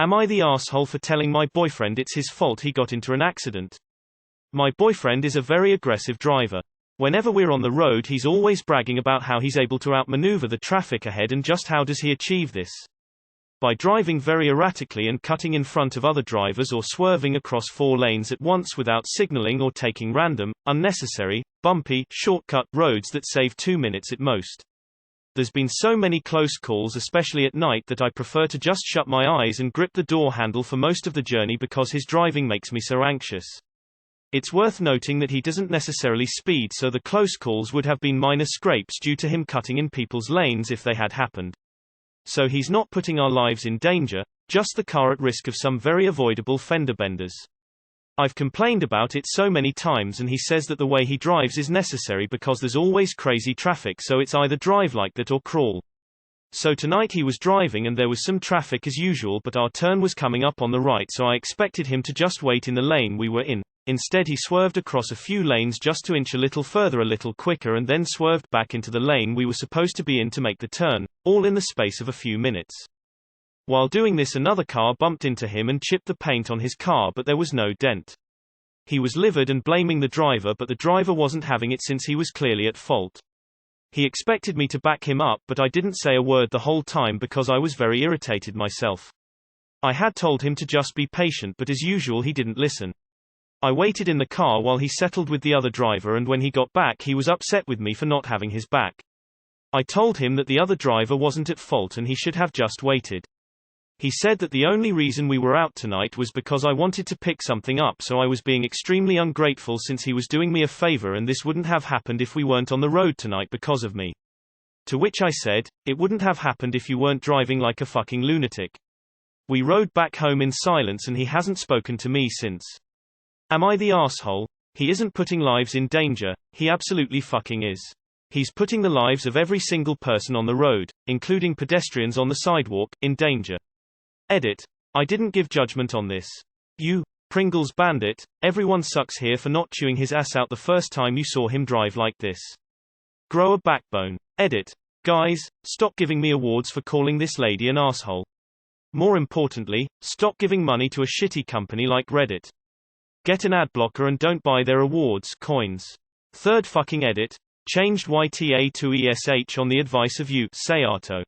Am I the asshole for telling my boyfriend it's his fault he got into an accident? My boyfriend is a very aggressive driver. Whenever we're on the road he's always bragging about how he's able to outmaneuver the traffic ahead, and just how does he achieve this? By driving very erratically and cutting in front of other drivers, or swerving across 4 lanes at once without signaling, or taking random, unnecessary, bumpy, shortcut roads that save 2 minutes at most. There's been so many close calls, especially at night, that I prefer to just shut my eyes and grip the door handle for most of the journey because his driving makes me so anxious. It's worth noting that he doesn't necessarily speed, so the close calls would have been minor scrapes due to him cutting in people's lanes if they had happened. So he's not putting our lives in danger, just the car at risk of some very avoidable fender benders. I've complained about it so many times, and he says that the way he drives is necessary because there's always crazy traffic, so it's either drive like that or crawl. So tonight he was driving and there was some traffic as usual, but our turn was coming up on the right, so I expected him to just wait in the lane we were in. Instead he swerved across a few lanes just to inch a little further, a little quicker, and then swerved back into the lane we were supposed to be in to make the turn, all in the space of a few minutes. While doing this, another car bumped into him and chipped the paint on his car, but there was no dent. He was livid and blaming the driver, but the driver wasn't having it since he was clearly at fault. He expected me to back him up, but I didn't say a word the whole time because I was very irritated myself. I had told him to just be patient, but as usual he didn't listen. I waited in the car while he settled with the other driver, and when he got back he was upset with me for not having his back. I told him that the other driver wasn't at fault and he should have just waited. He said that the only reason we were out tonight was because I wanted to pick something up, so I was being extremely ungrateful since he was doing me a favor, and this wouldn't have happened if we weren't on the road tonight because of me. To which I said, it wouldn't have happened if you weren't driving like a fucking lunatic. We rode back home in silence and he hasn't spoken to me since. Am I the asshole? He isn't putting lives in danger, he absolutely fucking is. He's putting the lives of every single person on the road, including pedestrians on the sidewalk, in danger. Edit. I didn't give judgment on this. You, Pringles bandit, everyone sucks here for not chewing his ass out the first time you saw him drive like this. Grow a backbone. Edit. Guys, stop giving me awards for calling this lady an asshole. More importantly, stop giving money to a shitty company like Reddit. Get an ad blocker and don't buy their awards coins. Third fucking edit. Changed YTA to ESH on the advice of you, AITA.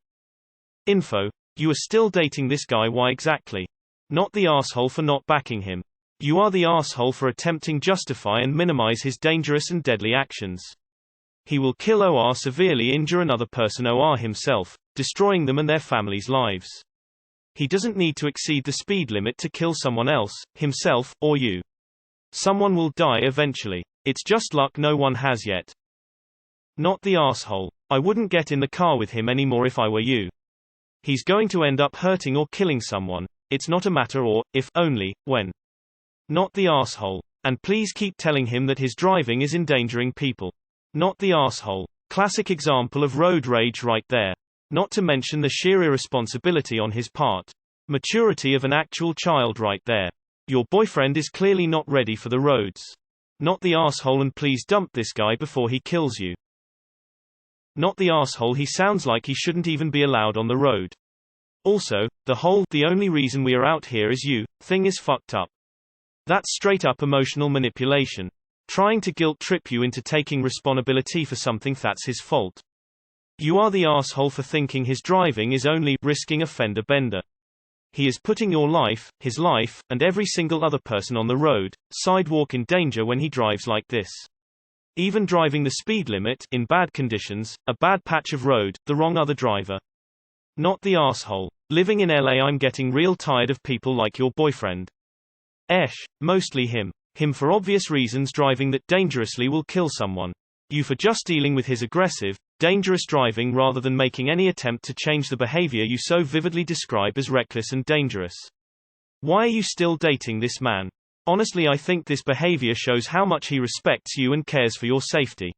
Info. You are still dating this guy. Why exactly? Not the asshole for not backing him. You are the asshole for attempting justify and minimize his dangerous and deadly actions. He will kill or severely injure another person or himself, destroying them and their families' lives. He doesn't need to exceed the speed limit to kill someone else, himself, or you. Someone will die eventually. It's just luck no one has yet. Not the asshole. I wouldn't get in the car with him anymore if I were you. He's going to end up hurting or killing someone. It's not a matter or, if, only, when. Not the asshole. And please keep telling him that his driving is endangering people. Not the asshole. Classic example of road rage right there. Not to mention the sheer irresponsibility on his part. Maturity of an actual child right there. Your boyfriend is clearly not ready for the roads. Not the asshole, and please dump this guy before he kills you. Not the asshole, he sounds like he shouldn't even be allowed on the road. Also, the only reason we are out here is you thing is fucked up. That's straight up emotional manipulation. Trying to guilt trip you into taking responsibility for something that's his fault. You are the asshole for thinking his driving is only risking a fender bender. He is putting your life, his life, and every single other person on the road, sidewalk in danger when he drives like this. Even driving the speed limit, in bad conditions, a bad patch of road, the wrong other driver. Not the asshole. Living in LA, I'm getting real tired of people like your boyfriend. Mostly him. Him for obvious reasons, driving that dangerously will kill someone. You for just dealing with his aggressive, dangerous driving rather than making any attempt to change the behavior you so vividly describe as reckless and dangerous. Why are you still dating this man? Honestly, I think this behavior shows how much he respects you and cares for your safety.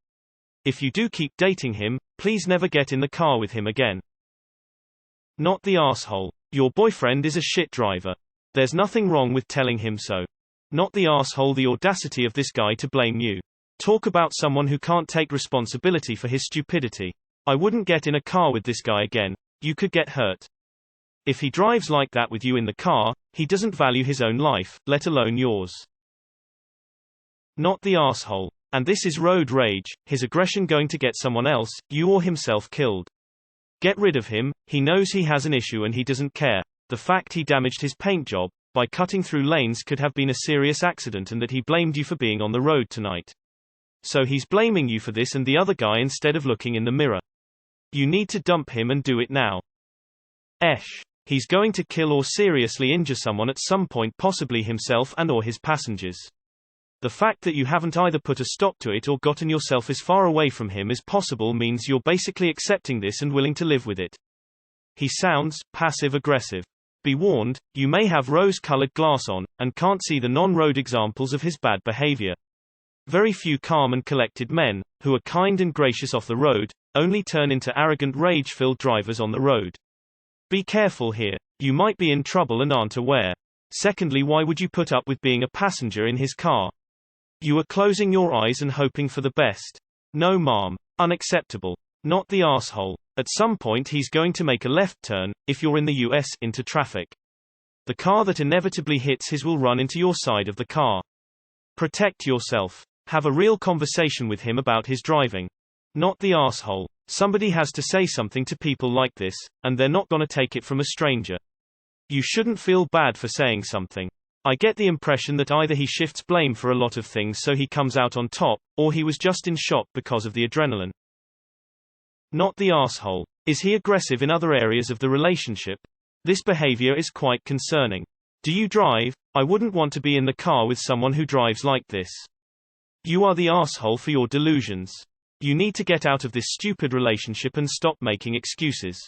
If you do keep dating him, please never get in the car with him again. Not the asshole. Your boyfriend is a shit driver. There's nothing wrong with telling him so. Not the asshole, the audacity of this guy to blame you. Talk about someone who can't take responsibility for his stupidity. I wouldn't get in a car with this guy again. You could get hurt. If he drives like that with you in the car, he doesn't value his own life, let alone yours. Not the asshole. And this is road rage, his aggression going to get someone else, you or himself killed. Get rid of him, he knows he has an issue and he doesn't care. The fact he damaged his paint job by cutting through lanes could have been a serious accident and that he blamed you for being on the road tonight. So he's blaming you for this and the other guy instead of looking in the mirror. You need to dump him and do it now. He's going to kill or seriously injure someone at some point, possibly himself and or his passengers. The fact that you haven't either put a stop to it or gotten yourself as far away from him as possible means you're basically accepting this and willing to live with it. He sounds passive-aggressive. Be warned, you may have rose-colored glass on, and can't see the non-road examples of his bad behavior. Very few calm and collected men, who are kind and gracious off the road, only turn into arrogant rage-filled drivers on the road. Be careful here. You might be in trouble and aren't aware. Secondly, why would you put up with being a passenger in his car? You are closing your eyes and hoping for the best. No ma'am. Unacceptable. Not the asshole. At some point he's going to make a left turn, if you're in the US, into traffic. The car that inevitably hits his will run into your side of the car. Protect yourself. Have a real conversation with him about his driving. Not the asshole. Somebody has to say something to people like this, and they're not gonna take it from a stranger. You shouldn't feel bad for saying something. I get the impression that either he shifts blame for a lot of things so he comes out on top, or he was just in shock because of the adrenaline. Not the asshole. Is he aggressive in other areas of the relationship? This behavior is quite concerning. Do you drive? I wouldn't want to be in the car with someone who drives like this. You are the asshole for your delusions. You need to get out of this stupid relationship and stop making excuses.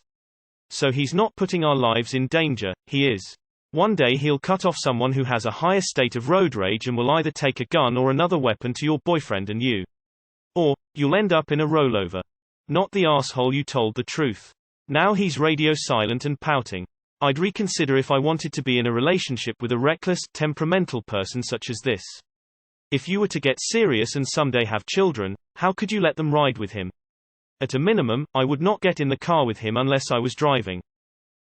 So he's not putting our lives in danger, he is. One day he'll cut off someone who has a higher state of road rage and will either take a gun or another weapon to your boyfriend and you. Or, you'll end up in a rollover. Not the asshole, you told the truth. Now he's radio silent and pouting. I'd reconsider if I wanted to be in a relationship with a reckless, temperamental person such as this. If you were to get serious and someday have children, how could you let them ride with him? At a minimum, I would not get in the car with him unless I was driving.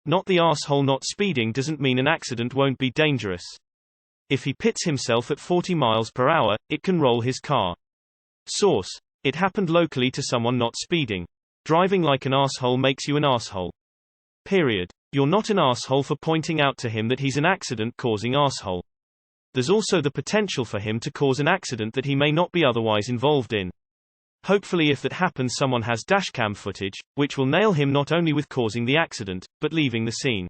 Not the asshole. Not speeding doesn't mean an accident won't be dangerous. If he pits himself at 40 miles per hour, it can roll his car. Source: it happened locally to someone not speeding. Driving like an asshole makes you an asshole. Period. You're not an asshole for pointing out to him that he's an accident-causing asshole. There's also the potential for him to cause an accident that he may not be otherwise involved in. Hopefully if that happens someone has dashcam footage, which will nail him not only with causing the accident, but leaving the scene.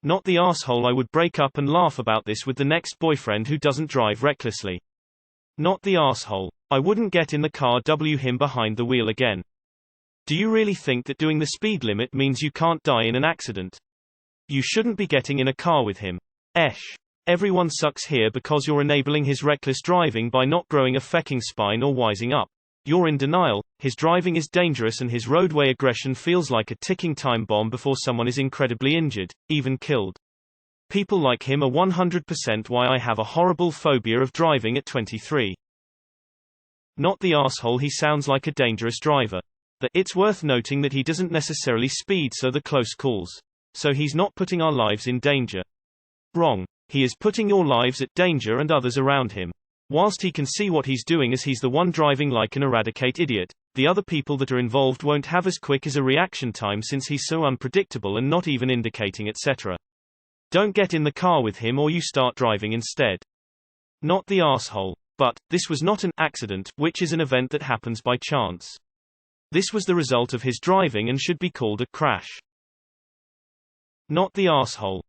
Not the asshole. I would break up and laugh about this with the next boyfriend who doesn't drive recklessly. Not the asshole. I wouldn't get in the car him behind the wheel again. Do you really think that doing the speed limit means you can't die in an accident? You shouldn't be getting in a car with him. Everyone sucks here because you're enabling his reckless driving by not growing a fecking spine or wising up. You're in denial. His driving is dangerous and his roadway aggression feels like a ticking time bomb before someone is incredibly injured, even killed. People like him are 100% why I have a horrible phobia of driving at 23. Not the asshole. He sounds like a dangerous driver. It's worth noting that he doesn't necessarily speed, so the close calls. So he's not putting our lives in danger. Wrong. He is putting your lives at danger and others around him. Whilst he can see what he's doing as he's the one driving like an eradicate idiot, the other people that are involved won't have as quick as a reaction time since he's so unpredictable and not even indicating, etc. Don't get in the car with him or you start driving instead. Not the asshole. But, this was not an accident, which is an event that happens by chance. This was the result of his driving and should be called a crash. Not the asshole.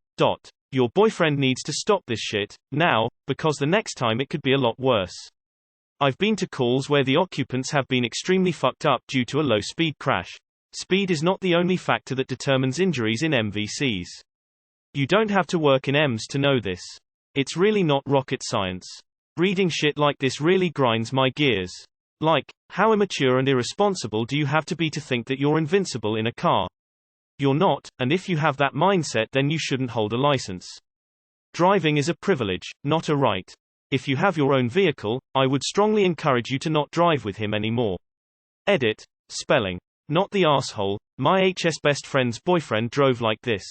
Your boyfriend needs to stop this shit, now, because the next time it could be a lot worse. I've been to calls where the occupants have been extremely fucked up due to a low-speed crash. Speed is not the only factor that determines injuries in MVCs. You don't have to work in EMS to know this. It's really not rocket science. Reading shit like this really grinds my gears. Like, how immature and irresponsible do you have to be to think that you're invincible in a car? You're not, and if you have that mindset then you shouldn't hold a license. Driving is a privilege, not a right. If you have your own vehicle, I would strongly encourage you to not drive with him anymore. Edit. Spelling. Not the asshole. My HS best friend's boyfriend drove like this.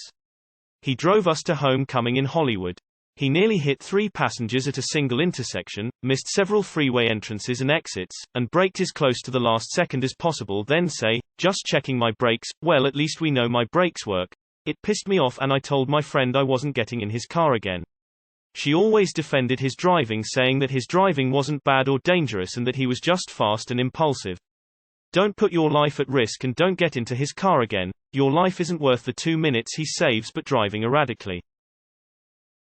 He drove us to homecoming in Hollywood. He nearly hit 3 passengers at a single intersection, missed several freeway entrances and exits, and braked as close to the last second as possible, then say, "Just checking my brakes, well at least we know my brakes work." It pissed me off and I told my friend I wasn't getting in his car again. She always defended his driving, saying that his driving wasn't bad or dangerous and that he was just fast and impulsive. Don't put your life at risk and don't get into his car again. Your life isn't worth the 2 minutes he saves but driving erratically.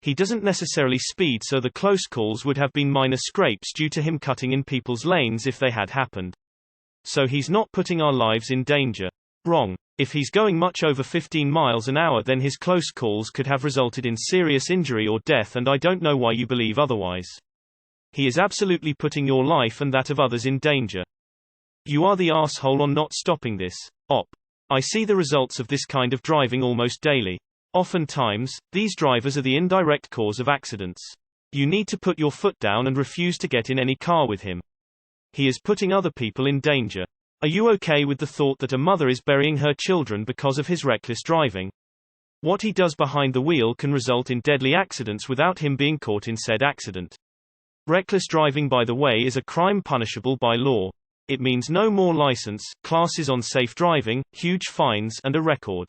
He doesn't necessarily speed, so the close calls would have been minor scrapes due to him cutting in people's lanes if they had happened. So he's not putting our lives in danger. Wrong. If he's going much over 15 miles an hour, then his close calls could have resulted in serious injury or death, and I don't know why you believe otherwise. He is absolutely putting your life and that of others in danger. You are the asshole on not stopping this. Op. I see the results of this kind of driving almost daily. Oftentimes, these drivers are the indirect cause of accidents. You need to put your foot down and refuse to get in any car with him. He is putting other people in danger. Are you okay with the thought that a mother is burying her children because of his reckless driving? What he does behind the wheel can result in deadly accidents without him being caught in said accident. Reckless driving, by the way, is a crime punishable by law. It means no more license, classes on safe driving, huge fines, and a record.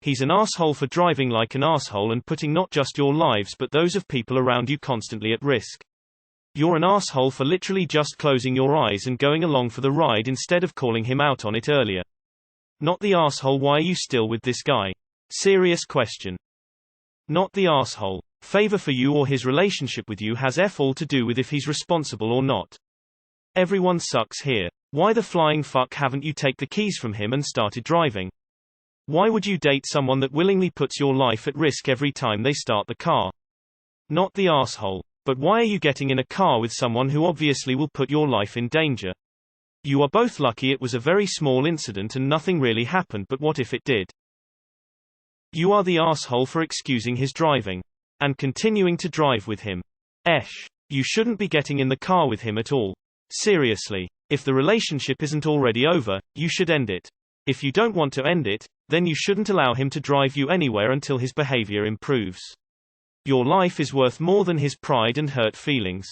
He's an asshole for driving like an asshole and putting not just your lives but those of people around you constantly at risk. You're an asshole for literally just closing your eyes and going along for the ride instead of calling him out on it earlier. Not the asshole. Why are you still with this guy? Serious question. Not the asshole. Favor for you or his relationship with you has all to do with if he's responsible or not. Everyone sucks here. Why the flying fuck haven't you take the keys from him and started driving? Why would you date someone that willingly puts your life at risk every time they start the car? Not the asshole. But why are you getting in a car with someone who obviously will put your life in danger? You are both lucky it was a very small incident and nothing really happened, but what if it did? You are the asshole for excusing his driving. And continuing to drive with him. You shouldn't be getting in the car with him at all. Seriously. If the relationship isn't already over, you should end it. If you don't want to end it, then you shouldn't allow him to drive you anywhere until his behavior improves. Your life is worth more than his pride and hurt feelings.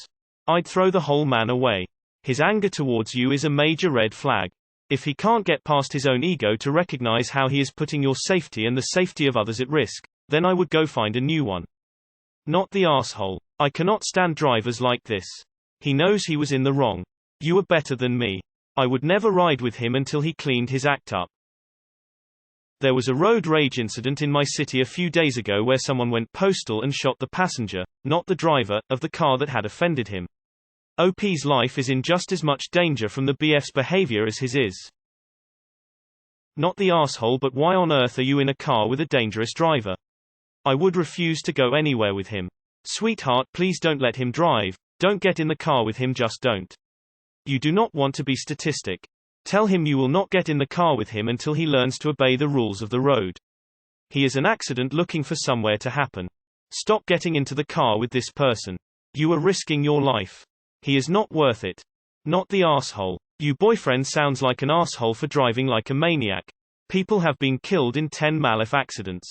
I'd throw the whole man away. His anger towards you is a major red flag. If he can't get past his own ego to recognize how he is putting your safety and the safety of others at risk, then I would go find a new one. Not the asshole. I cannot stand drivers like this. He knows he was in the wrong. You are better than me. I would never ride with him until he cleaned his act up. There was a road rage incident in my city a few days ago where someone went postal and shot the passenger, not the driver, of the car that had offended him. OP's life is in just as much danger from the BF's behavior as his is. Not the asshole. But why on earth are you in a car with a dangerous driver? I would refuse to go anywhere with him. Sweetheart, please don't let him drive. Don't get in the car with him, just don't. You do not want to be statistic. Tell him you will not get in the car with him until he learns to obey the rules of the road. He is an accident looking for somewhere to happen. Stop getting into the car with this person. You are risking your life. He is not worth it. Not the asshole. Your boyfriend sounds like an asshole for driving like a maniac. People have been killed in 10 Malif accidents.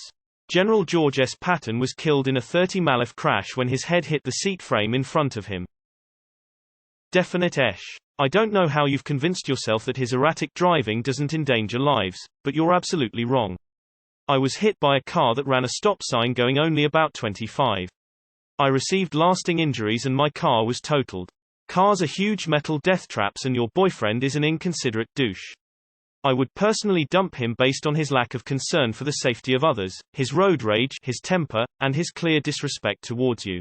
General George S. Patton was killed in a 30 Malif crash when his head hit the seat frame in front of him. Definite I don't know how you've convinced yourself that his erratic driving doesn't endanger lives, but you're absolutely wrong. I was hit by a car that ran a stop sign going only about 25. I received lasting injuries and my car was totaled. Cars are huge metal death traps and your boyfriend is an inconsiderate douche. I would personally dump him based on his lack of concern for the safety of others, his road rage, his temper, and his clear disrespect towards you.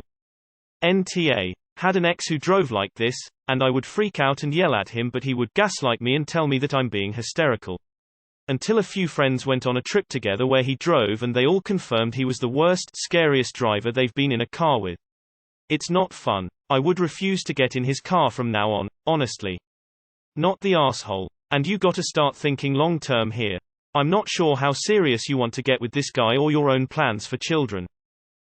NTA. Had an ex who drove like this, and I would freak out and yell at him, but he would gaslight me and tell me that I'm being hysterical. Until a few friends went on a trip together where he drove and they all confirmed he was the worst, scariest driver they've been in a car with. It's not fun. I would refuse to get in his car from now on, honestly. Not the asshole. And you gotta start thinking long term here. I'm not sure how serious you want to get with this guy or your own plans for children.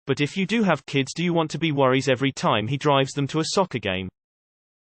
But if you do have kids, do you want to be worries every time he drives them to a soccer game?